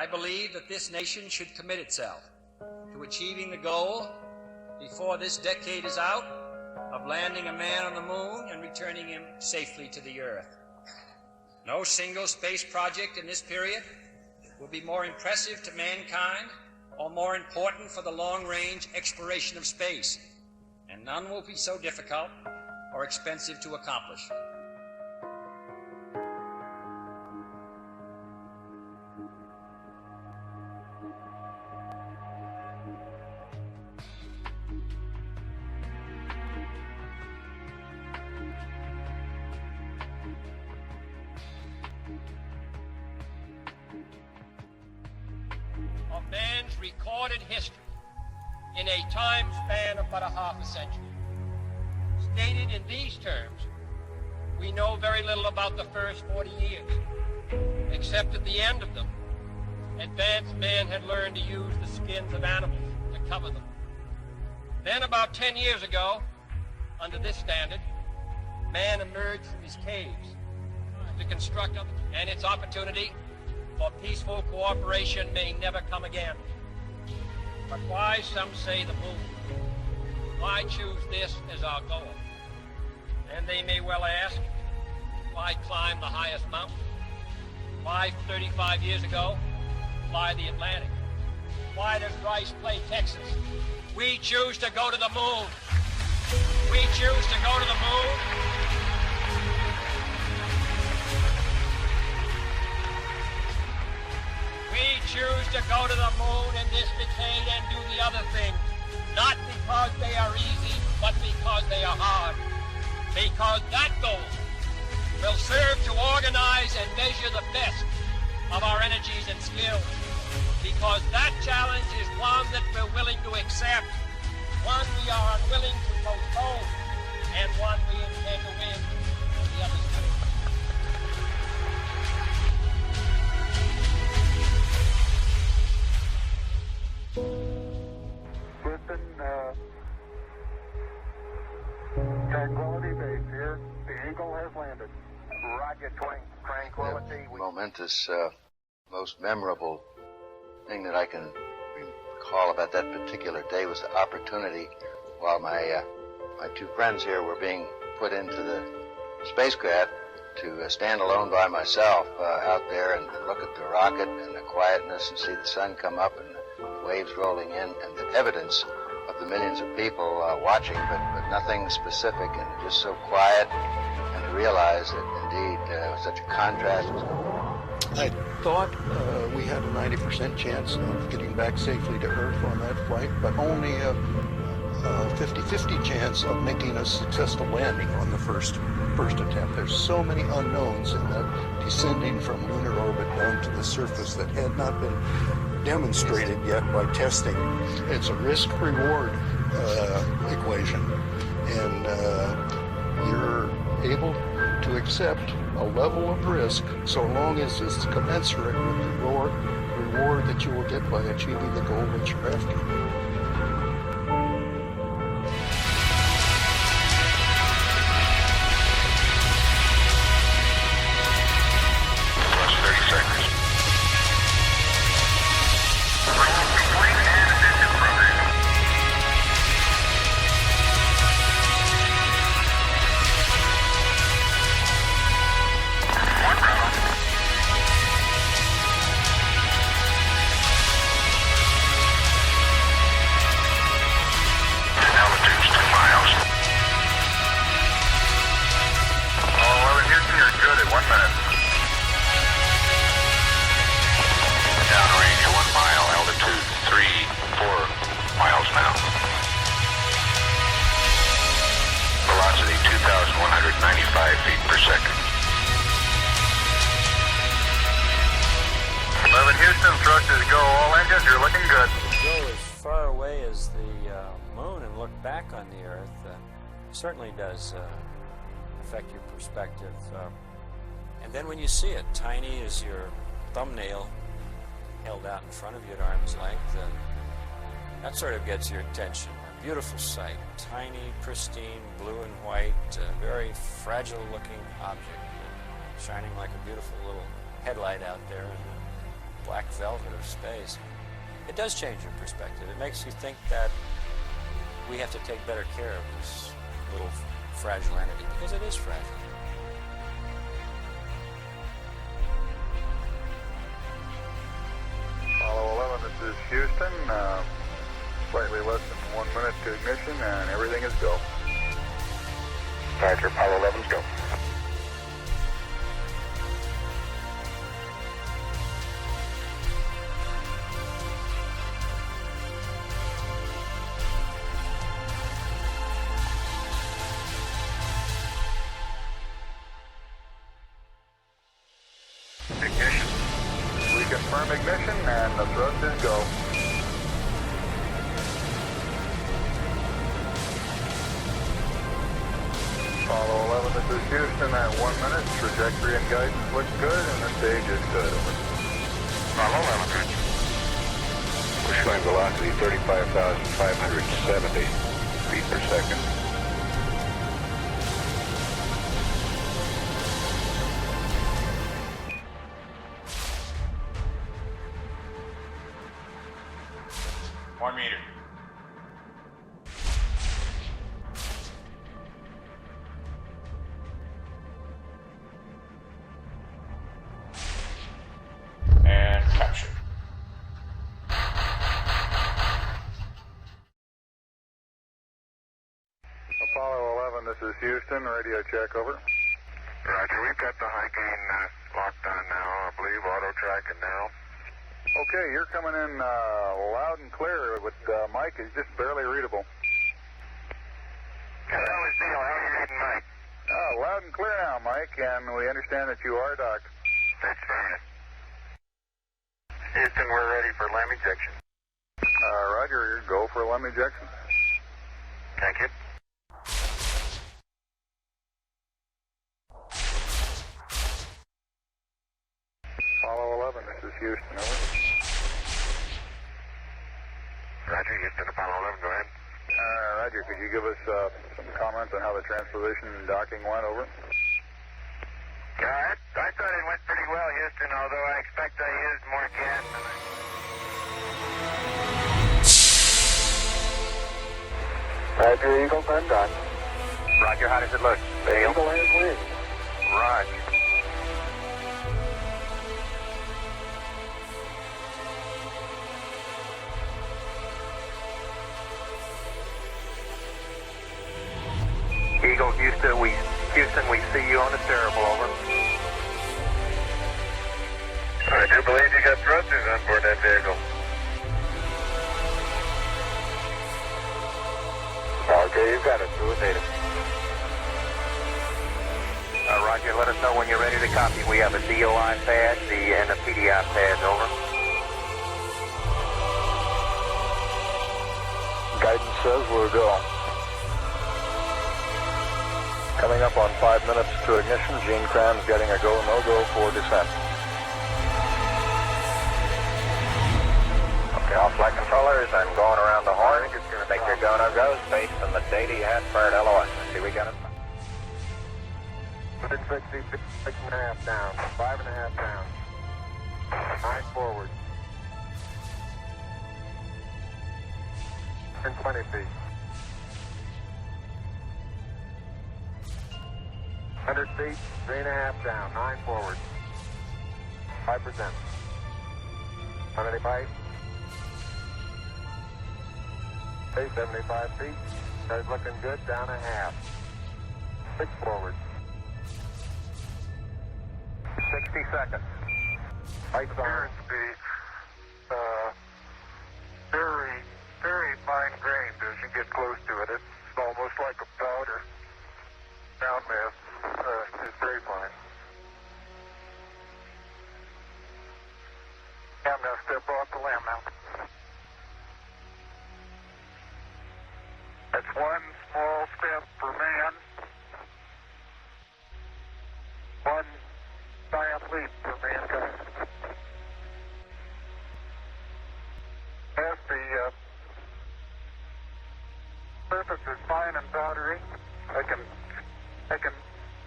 I believe that this nation should commit itself to achieving the goal, before this decade is out, of landing a man on the moon and returning him safely to the Earth. No single space project in this period will be more impressive to mankind or more important for the long-range exploration of space, and none will be so difficult or expensive to accomplish. Of man's recorded history in a time span of but a half a century. Stated in these terms, we know very little about the first 40 years, except at the end of them, advanced man had learned to use the skins of animals to cover them. Then about 10 years ago, under this standard, man emerged from his caves to construct other, and its opportunity for peaceful cooperation may never come again. But why, some say, the moon? Why choose this as our goal? And they may well ask, why climb the highest mountain? Why, 35 years ago, fly the Atlantic? Why does Rice play Texas? We choose to go to the moon. We choose to go to the moon. We choose to go to the moon in this decade and do the other things, not because they are easy, but because they are hard. Because that goal will serve to organize and measure the best of our energies and skills. Because that challenge is one that we're willing to accept, one we are unwilling to postpone, and one we intend to win on the other side. Houston, Tranquility Base here. The Eagle has landed. Roger, Tranquility. Momentous, most memorable thing that I can recall about that particular day was the opportunity while my two friends here were being put into the spacecraft to stand alone by myself out there and look at the rocket and the quietness and see the sun come up and the waves rolling in and the evidence of the millions of people watching, but nothing specific, and just so quiet, and to realize that indeed such a contrast was going on. I thought we had a 90% chance of getting back safely to Earth on that flight, but only a 50-50 chance of making a successful landing on the first attempt. There's so many unknowns in that descending from lunar orbit down to the surface that had not been demonstrated yet by testing. It's a risk-reward equation, and you're able to accept a level of risk so long as it's commensurate with the reward that you will get by achieving the goal that you're after. Houston, thrust is go. All engines, you're looking good. Go as far away as the moon and look back on the Earth certainly does affect your perspective. And then when you see it, tiny as your thumbnail held out in front of you at arm's length, that sort of gets your attention. A beautiful sight, tiny, pristine, blue and white, very fragile-looking object, shining like a beautiful little headlight out there black velvet of space, it does change your perspective. It makes you think that we have to take better care of this little fragile entity, because it is fragile. Apollo 11, this is Houston. Slightly less than 1 minute to ignition, and everything is go. Roger, Apollo 11's go. Ignition. We confirm ignition, and the thrust is go. Apollo 11, this is Houston at 1 minute. Trajectory and guidance look good, and the stage is good. Apollo 11, we're showing velocity 35,570 feet per second. One meter. And capture. Apollo 11, this is Houston. Radio check, over. Roger, we've got the high gain locked on now, I believe. Auto tracking now. Okay, you're coming in loud and clear, but Mike is just barely readable. Hello, Steel. How are you reading, Mike? Loud and clear now, Mike, and we understand that you are docked. That's right. Houston, we're ready for LEM ejection. Roger, go for LEM ejection. Thank you. Apollo 11, this is Houston, over. Roger, Houston, Apollo 11, go ahead. Roger, could you give us some comments on how the transposition and docking went, over? Yeah, I thought it went pretty well, Houston, although I expect I used more gas than I... Roger, Eagle, done done. Roger, how does it look? The Eagle has wings. Roger. Eagle, Houston, we see you on the steerable, over. I do believe you got thrusters on board that vehicle. Okay, you got it. Do it, native. Roger, let us know when you're ready to copy. We have a DOI pad and a PDI pad, over. Guidance says we're go. Coming up on 5 minutes to ignition, Gene Kran's getting a go, no-go for descent. Okay, all flight controllers, I'm going around the horn. Make your go, no-go's based on the data you had for an LOS. See, we got it. 160, 6.5 down, 5.5 down. 9 forward. 20 feet. 100 feet, 3.5 down, 9 forward. 5%. 185. Okay, 75 feet. Started looking good, down a half. 6 forward. 60 seconds. Lights on. Speed. Very, very fine grained as you get close to it. It's almost like a powder. Down mass is very fine. I'm going to step off the LEM now. That's one small step for man, one giant leap for mankind. As the surface is fine and powdery, I can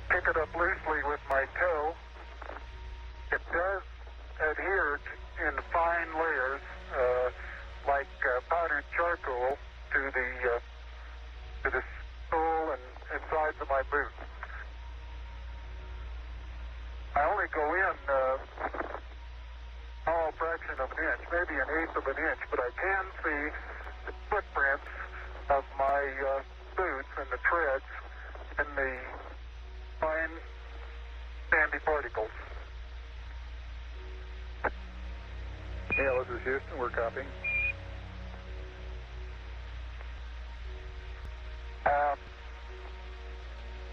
pick it up loosely with my toe. It does adhere in the sole and sides of my boot. I only go in a small fraction of an inch, maybe an eighth of an inch, but I can see the footprints of my boots and the treads in the fine sandy particles. Yeah, this is Houston. We're copying.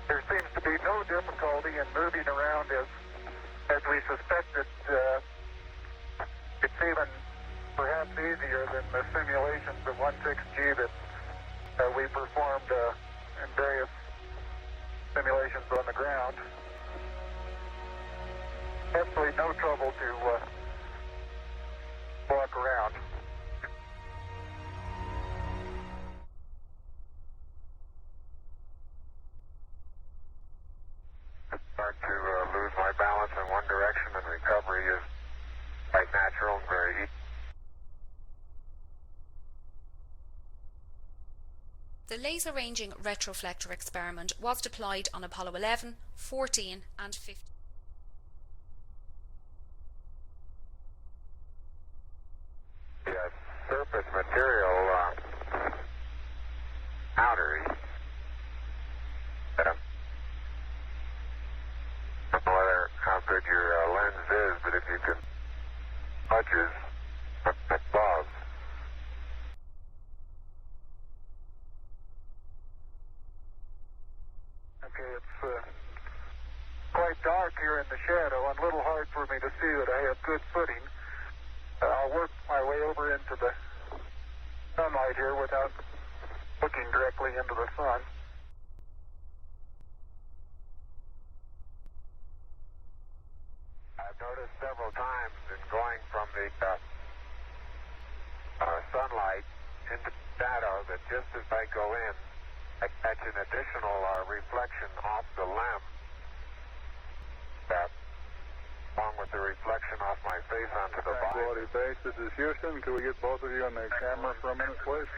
There seems to be no difficulty in moving around as we suspected. It's even perhaps easier than the simulations of 16G that we performed in various simulations on the ground. Absolutely no trouble to walk around. Start to lose my balance in one direction, and recovery is quite natural and very easy. The laser ranging retroflector experiment was deployed on Apollo 11, 14 and 15. The surface material outer. I don't know how good your lens is, but if you can budges above. Okay, it's quite dark here in the shadow and a little hard for me to see that I have good footing. I'll work my way over into the sunlight here without looking directly into the sun. I've noticed several times in going from the sunlight into shadow that just as I go in, I catch an additional reflection off the lens, along with the reflection off my face onto the body. Quality base, this is Houston. Could we get both of you on the camera for a minute, please?